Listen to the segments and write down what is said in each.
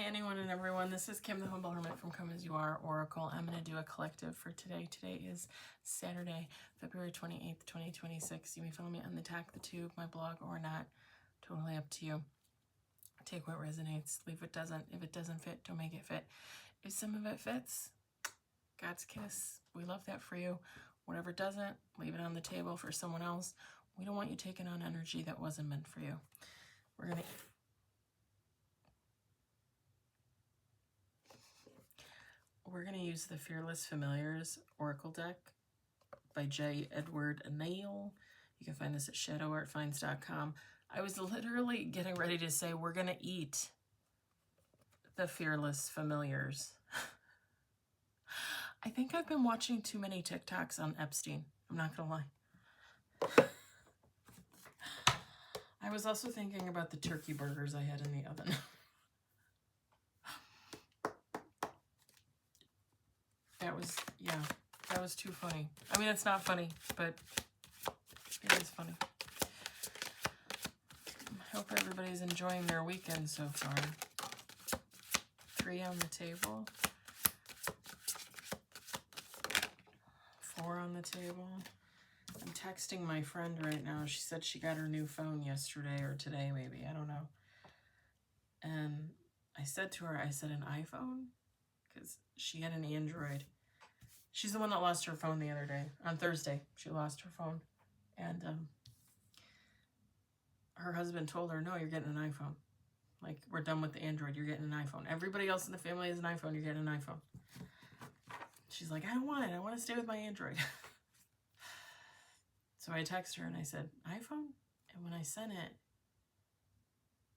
anyone and everyone. This is Kim, the Humble Hermit from Come As You Are Oracle. I'm going to do a collective for today. Today is Saturday, February 28th, 2026. You may follow me on the Tack the Tube, my blog, or not. Totally up to you. Take what resonates, leave what doesn't. If it doesn't fit, don't make it fit. If some of it fits, God's kiss. We love that for you. Whatever doesn't, leave it on the table for someone else. We don't want you taking on energy that wasn't meant for you. We're going to use the Fearless Familiars Oracle deck by J. Edward Neal. You can find this at shadowartfinds.com. I was literally getting ready to say we're going to eat the Fearless Familiars. I think I've been watching too many TikToks on Epstein. I'm not going to lie. I was also thinking about the turkey burgers I had in the oven. That was too funny. I mean, it's not funny, but it is funny. I hope everybody's enjoying their weekend so far. 3 on the table. 4 on the table. I'm texting my friend right now. She said she got her new phone yesterday or today, maybe. I don't know. And I said to her, I said, an iPhone? Because she had an Android. She's the one that lost her phone the other day. On Thursday, she lost her phone. And her husband told her, no, you're getting an iPhone. Like, we're done with the Android. You're getting an iPhone. Everybody else in the family has an iPhone. You're getting an iPhone. She's like, I don't want it. I want to stay with my Android. So I texted her and I said, iPhone? And when I sent it,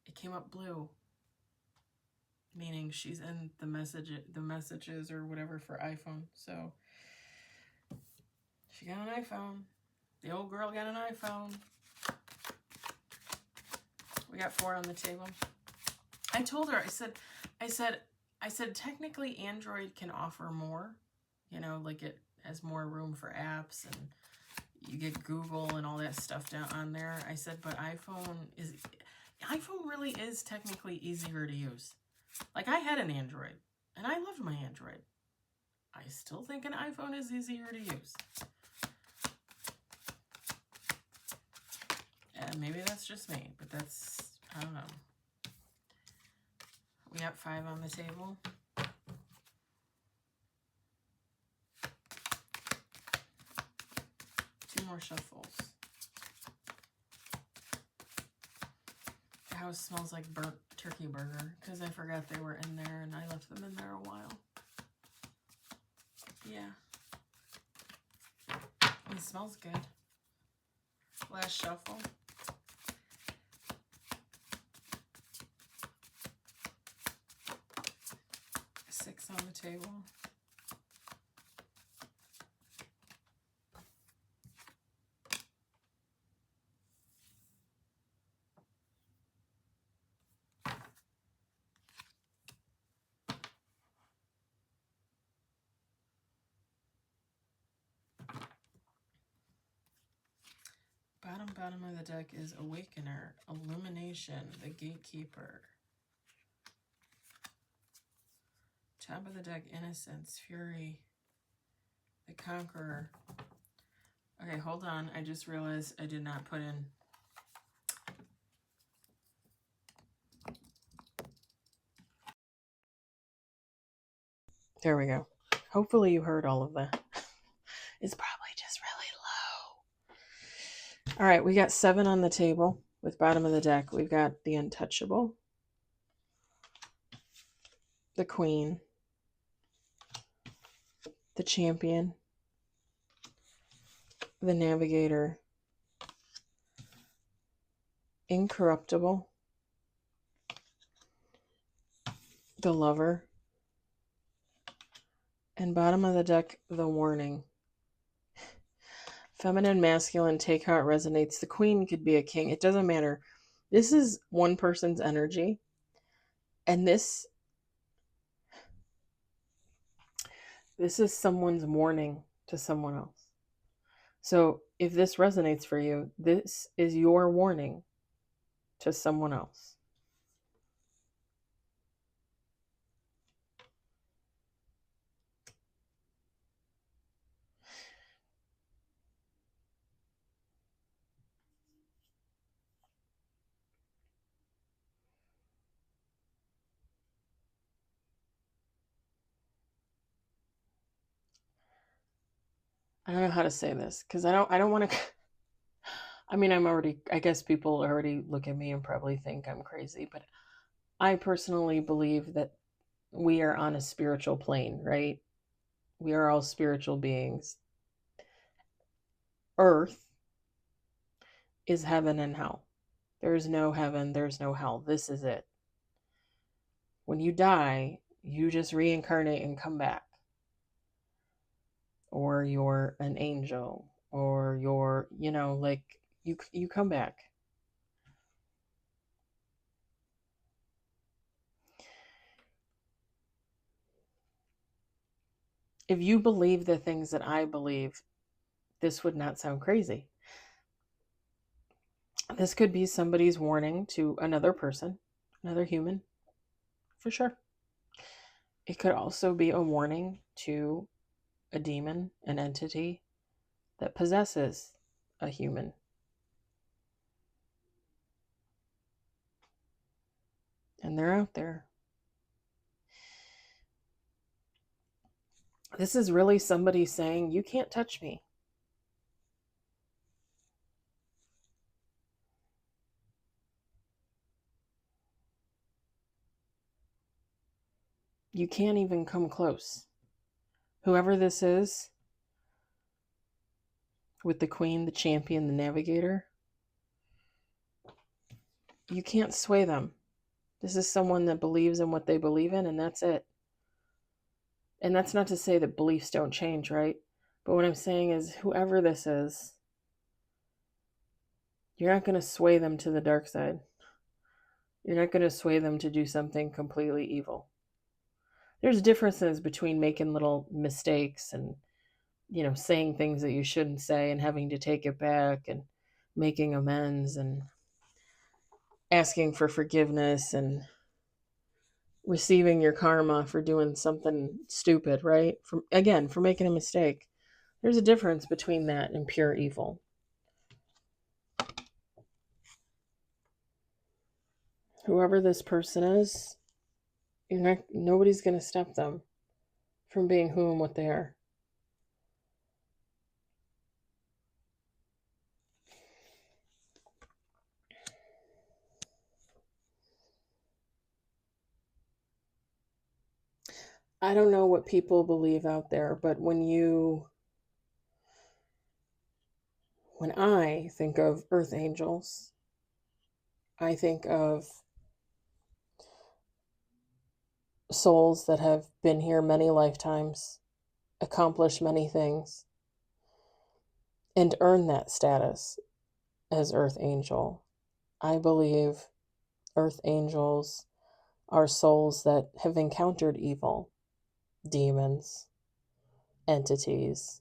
it came up blue. Meaning she's in the messages or whatever for iPhone. So she got an iPhone. The old girl got an iPhone. We got 4 on the table. I told her, I said, technically Android can offer more, you know, like it has more room for apps and you get Google and all that stuff down on there. I said, but iPhone really is technically easier to use. Like, I had an Android, and I loved my Android. I still think an iPhone is easier to use. And maybe that's just me, but that's, I don't know. We got 5 on the table. 2 more shuffles. The house smells like burnt turkey burger because I forgot they were in there and I left them in there a while. Yeah. It smells good. Last shuffle. 6 on the table. Bottom of the deck is Awakener, Illumination, the Gatekeeper. Top of the deck, Innocence, Fury, the Conqueror. Okay, hold on. I just realized I did not put in. There we go. Hopefully you heard all of that. It's probably just really low. All right, we got 7 on the table with bottom of the deck. We've got the Untouchable, the Queen, the Champion, the Navigator, Incorruptible, the Lover, and bottom of the deck, the Warning. Feminine, masculine, take how it resonates. The Queen could be a king. It doesn't matter. This is one person's energy. And this is someone's warning to someone else. So if this resonates for you, this is your warning to someone else. I don't know how to say this because I don't want to. I mean, I guess people already look at me and probably think I'm crazy, but I personally believe that we are on a spiritual plane, right? We are all spiritual beings. Earth is heaven and hell. There's no heaven, there's no hell. This is it. When you die, you just reincarnate and come back. Or you're an angel, or you're, like you come back. If you believe the things that I believe, this would not sound crazy. This could be somebody's warning to another person, another human, for sure. It could also be a warning to a demon, an entity that possesses a human. And they're out there. This is really somebody saying, you can't touch me. You can't even come close. Whoever this is, with the queen, the champion, the navigator, you can't sway them. This is someone that believes in what they believe in, and that's it. And that's not to say that beliefs don't change, right? But what I'm saying is, whoever this is, you're not going to sway them to the dark side. You're not going to sway them to do something completely evil. There's differences between making little mistakes and, saying things that you shouldn't say and having to take it back and making amends and asking for forgiveness and receiving your karma for doing something stupid, right? For making a mistake. There's a difference between that and pure evil. Whoever this person is, nobody's going to stop them from being who and what they are. I don't know what people believe out there, but when I think of earth angels, I think of souls that have been here many lifetimes, accomplished many things, and earned that status as earth angel. I believe earth angels are souls that have encountered evil, demons, entities,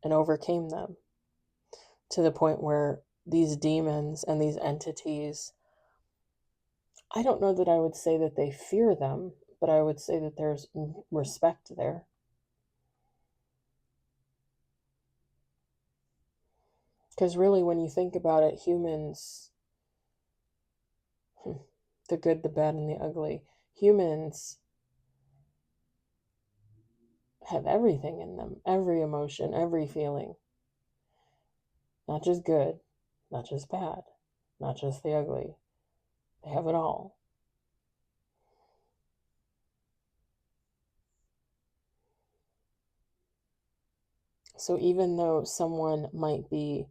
and overcame them to the point where these demons and these entities, I don't know that I would say that they fear them, but I would say that there's respect there. Because really, when you think about it, humans, the good, the bad, and the ugly, humans have everything in them, every emotion, every feeling. Not just good, not just bad, not just the ugly. They have it all. So even though someone might be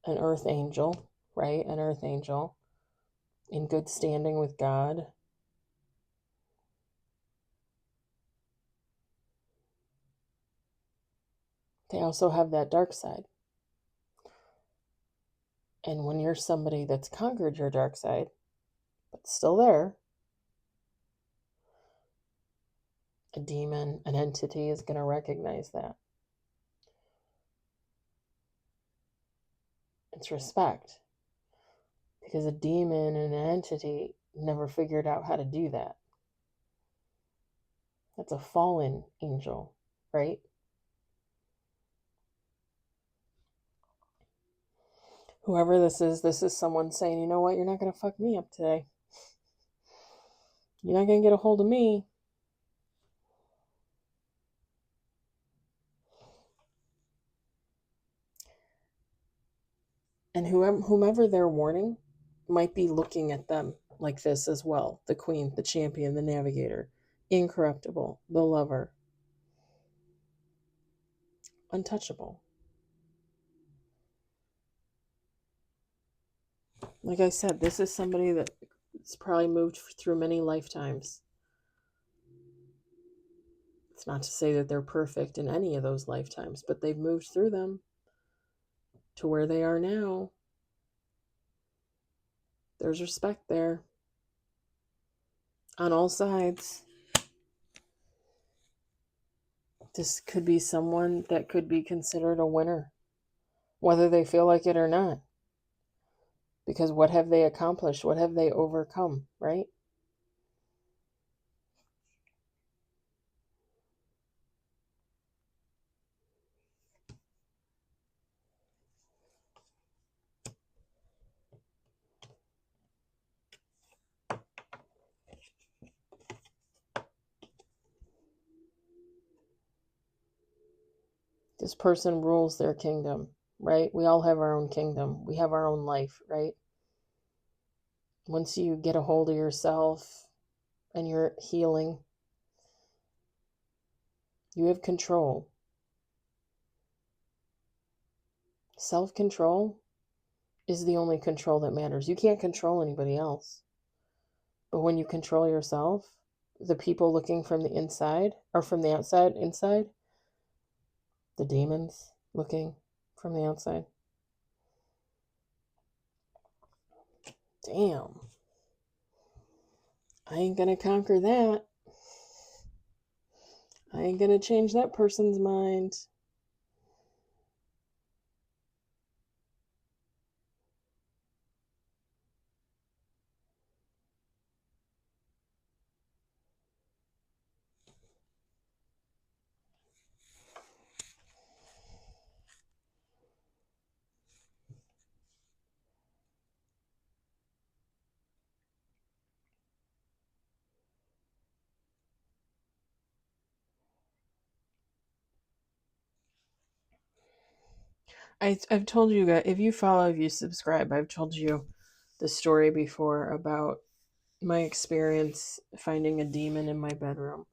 an earth angel, right? An earth angel in good standing with God, they also have that dark side. And when you're somebody that's conquered your dark side, but still there, a demon, an entity is going to recognize that. It's respect. Because a demon and an entity never figured out how to do that. That's a fallen angel, right? Whoever this is someone saying, you know what, you're not going to fuck me up today. You're not going to get a hold of me. And whomever they're warning might be looking at them like this as well. The queen, the champion, the navigator, incorruptible, the lover, untouchable. Like I said, this is somebody that's probably moved through many lifetimes. It's not to say that they're perfect in any of those lifetimes, but they've moved through them to where they are now. There's respect there on all sides. This could be someone that could be considered a winner, whether they feel like it or not. Because what have they accomplished? What have they overcome, right? This person rules their kingdom, right? We all have our own kingdom. We have our own life, right? Once you get a hold of yourself and you're healing, you have control. Self-control is the only control that matters. You can't control anybody else. But when you control yourself, the people looking from the inside or from the outside, inside, the demons looking from the outside. Damn. I ain't gonna conquer that. I ain't gonna change that person's mind. I've told you guys, if you follow, if you subscribe, I've told you the story before about my experience finding a demon in my bedroom.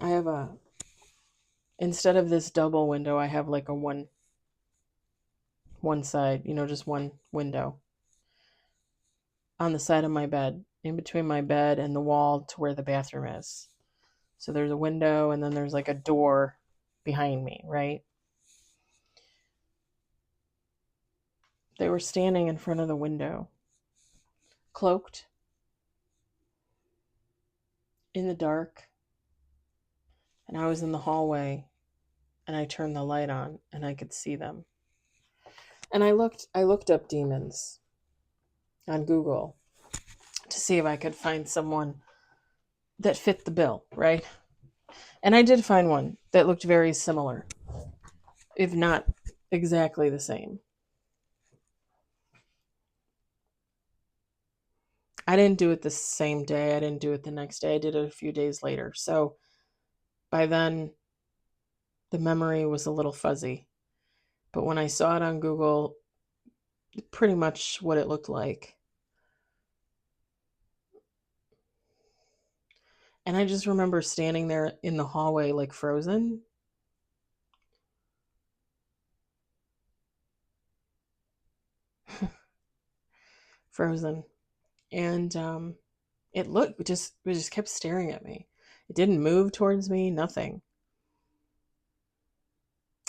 I have instead of this double window, I have like a one side, just one window on the side of my bed, in between my bed and the wall to where the bathroom is. So there's a window and then there's like a door behind me, right? They were standing in front of the window, cloaked, in the dark, and I was in the hallway, and I turned the light on and I could see them. And I looked up demons on Google to see if I could find someone that fit the bill, right? And I did find one that looked very similar, if not exactly the same. I didn't do it the same day. I didn't do it the next day. I did it a few days later. So by then, the memory was a little fuzzy. But when I saw it on Google, pretty much what it looked like. And I just remember standing there in the hallway like frozen. Frozen. And it just kept staring at me. It didn't move towards me, nothing.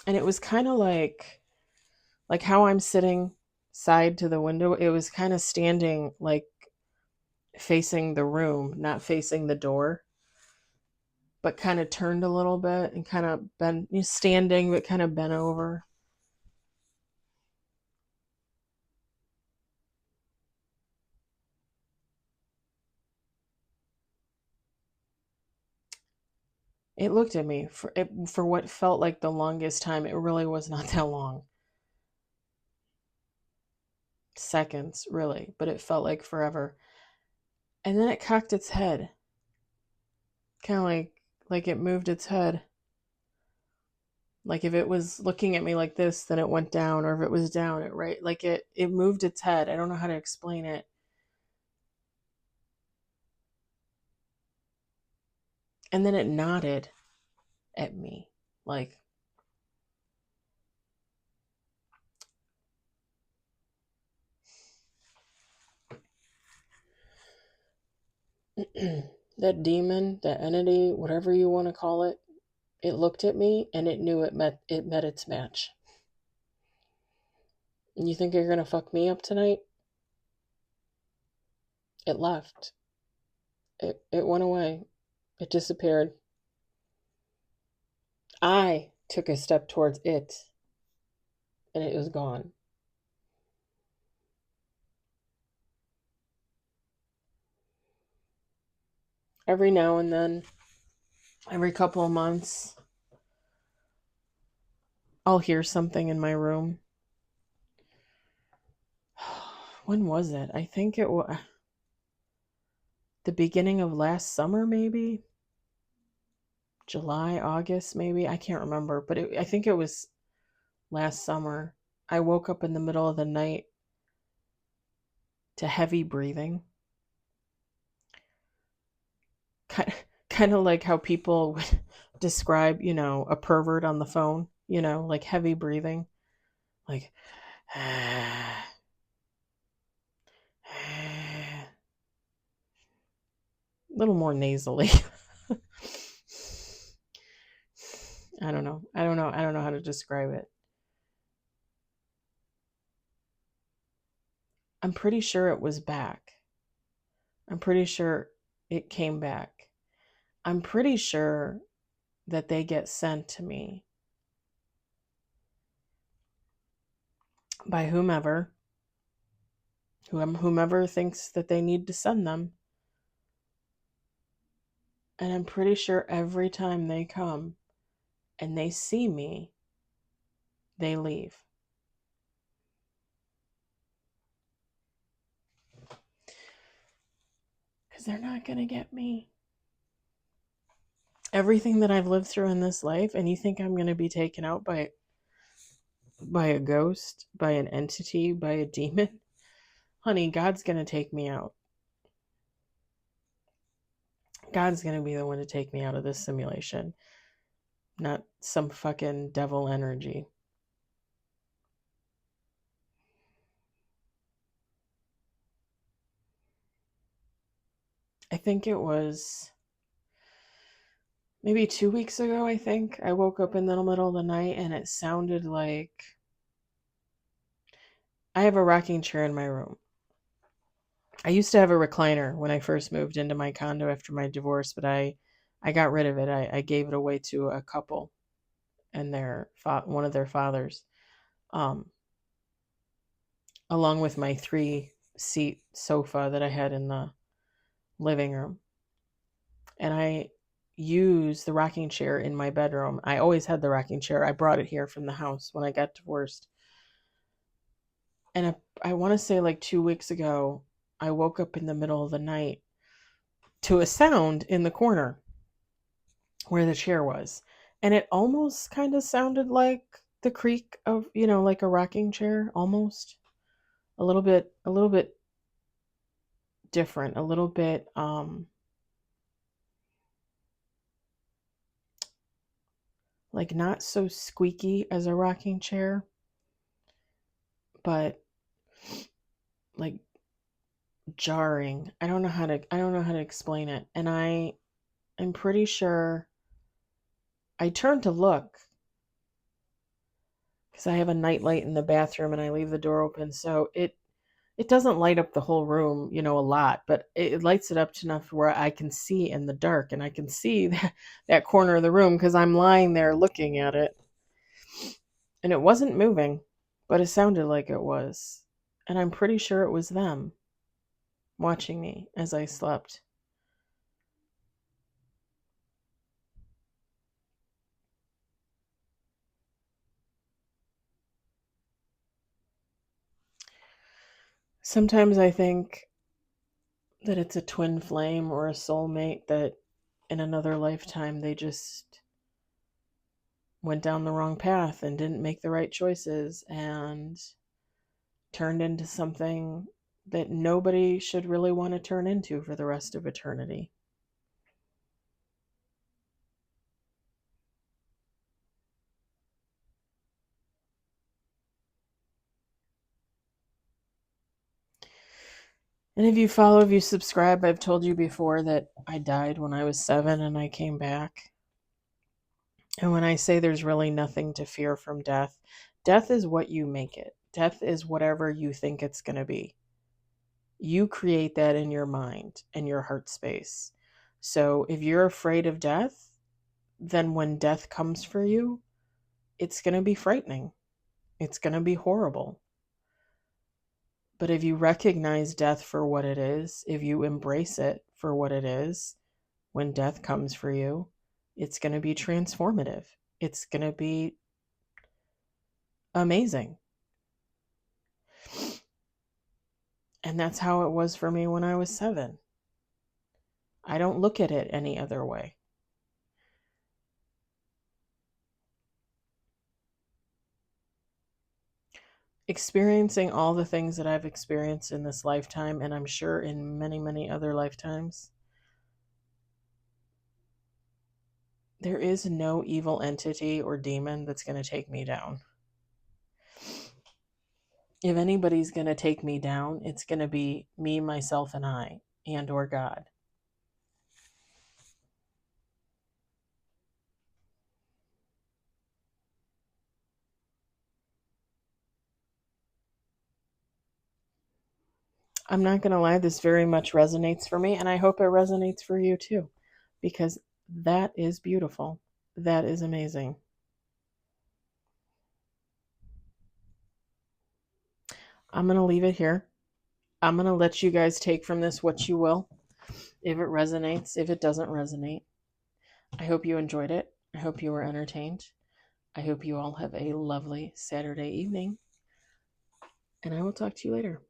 And it was kind of like how I'm sitting side to the window. It was kind of standing like facing the room, not facing the door, but kind of turned a little bit and kind of bent, standing, but kind of bent over. It looked at me for what felt like the longest time. It really was not that long. Seconds, really, but it felt like forever. And then it cocked its head. Kind of like it moved its head. Like if it was looking at me like this, then it went down, or if it was down, it right, like it moved its head. I don't know how to explain it. And then it nodded at me, like, that demon, that entity, whatever you want to call it, it looked at me and it knew it met its match. And you think you're gonna fuck me up tonight? It left. It went away. It disappeared. I took a step towards it and it was gone. Every now and then, every couple of months, I'll hear something in my room. When was it? I think it was the beginning of last summer, maybe July, August, maybe. I can't remember, but I think it was last summer. I woke up in the middle of the night to heavy breathing. Kind of like how people would describe, a pervert on the phone, like heavy breathing. Like, a little more nasally. I don't know how to describe it. I'm pretty sure it was back. I'm pretty sure it came back. I'm pretty sure that they get sent to me by whomever thinks that they need to send them. And I'm pretty sure every time they come and they see me, they leave. Because they're not going to get me. Everything that I've lived through in this life, and you think I'm going to be taken out by a ghost, by an entity, by a demon? Honey, God's going to take me out. God's going to be the one to take me out of this simulation, not some fucking devil energy. I think it was maybe 2 weeks ago, I think. I woke up in the middle of the night and it sounded like I have a rocking chair in my room. I used to have a recliner when I first moved into my condo after my divorce, but I got rid of it. I gave it away to a couple and one of their fathers, along with my 3-seat sofa that I had in the living room. And I use the rocking chair in my bedroom. I always had the rocking chair. I brought it here from the house when I got divorced. And I want to say like 2 weeks ago, I woke up in the middle of the night to a sound in the corner where the chair was. And it almost kind of sounded like the creak of, like a rocking chair, almost. A little bit different, a little bit like not so squeaky as a rocking chair, but like jarring. I don't know how to explain it. And I'm pretty sure I turned to look because I have a nightlight in the bathroom and I leave the door open, so it doesn't light up the whole room, a lot, but it lights it up enough where I can see in the dark, and I can see that corner of the room because I'm lying there looking at it. And it wasn't moving, but it sounded like it was. And I'm pretty sure it was them watching me as I slept. Sometimes I think that it's a twin flame or a soulmate that in another lifetime they just went down the wrong path and didn't make the right choices and turned into something that nobody should really want to turn into for the rest of eternity. And if you subscribe, I've told you before that I died when I was 7 and I came back. And when I say there's really nothing to fear from death, death is what you make it. Death is whatever you think it's going to be. You create that in your mind and your heart space. So if you're afraid of death, then when death comes for you, it's going to be frightening. It's going to be horrible. But if you recognize death for what it is, if you embrace it for what it is, when death comes for you, it's going to be transformative. It's going to be amazing. And that's how it was for me when I was 7. I don't look at it any other way. Experiencing all the things that I've experienced in this lifetime, and I'm sure in many, many other lifetimes, there is no evil entity or demon that's going to take me down. If anybody's going to take me down, it's going to be me, myself, and I, and or God. I'm not going to lie, this very much resonates for me, and I hope it resonates for you too, because that is beautiful. That is amazing. I'm going to leave it here. I'm going to let you guys take from this what you will. If it resonates, if it doesn't resonate. I hope you enjoyed it. I hope you were entertained. I hope you all have a lovely Saturday evening. And I will talk to you later.